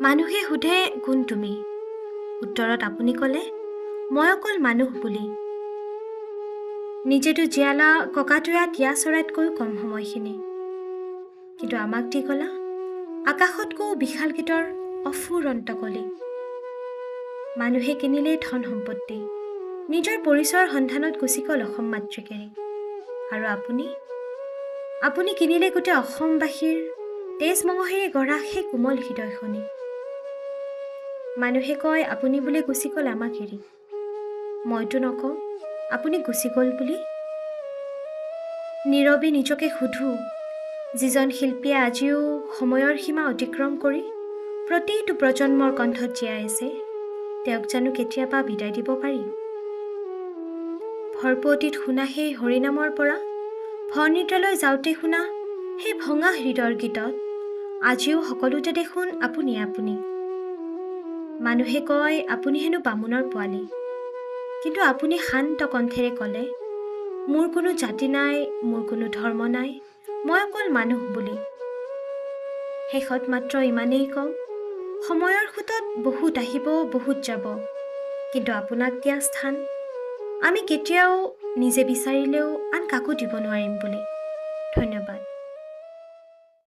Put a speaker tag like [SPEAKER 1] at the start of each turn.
[SPEAKER 1] মানুহে সোধে কোন তুমি? উত্তৰত আপুনি ক'লে মই অকল মানুহ বুলি। নিজেতো জীয়ালা ককাটোৰা তিয়া চৰাইতকৈ কম সময়খিনি, কিন্তু আমাক দি গলা আকাশতকৈও বিশাল গীতৰ অফুৰন্ত কলি। মানুহে কিনিলেই ধন সম্পত্তি, নিজৰ পৰিচয়ৰ সন্ধানত গুচি গ'ল অসম মাতৃকেৰি। আৰু আপুনি কিনিলে গোটেই অসমবাসীৰ তেজ মঙহেৰে গঢ়া সেই কোমল হৃদয়খনি। মানুহে কয় আপুনি বুলি গুচি গ'ল আমাক এৰি, মইতো নকওঁ আপুনি গুচি গ'ল বুলি। নীৰৱে নিজকে সোধো, যিজন শিল্পীয়ে আজিও সময়ৰ সীমা অতিক্ৰম কৰি প্ৰতিটো প্ৰজন্মৰ কণ্ঠত জীয়াই আছে, তেওঁক জানো কেতিয়াবা বিদায় দিব পাৰি? ভৰপুৱতিত শুনা সেই হৰিনামৰ পৰা ভৰনিদ্ৰালৈ যাওঁতে শুনা সেই ভঙা হৃদয়ৰ গীতত আজিও সকলোতে দেখোন আপুনি। মানুহে কয় আপুনি হেনো বামুণৰ পোৱালি, কিন্তু আপুনি শান্ত কণ্ঠেৰে ক'লে মোৰ কোনো জাতি নাই, মোৰ কোনো ধৰ্ম নাই, মই অকল মানুহ বুলি। শেষত মাত্ৰ ইমানেই কওঁ, সময়ৰ সোঁতত বহুত আহিব বহুত যাব, কিন্তু আপোনাক দিয়া স্থান আমি কেতিয়াও নিজে বিচাৰিলেও আন কাকো দিব নোৱাৰিম বুলি। ধন্যবাদ।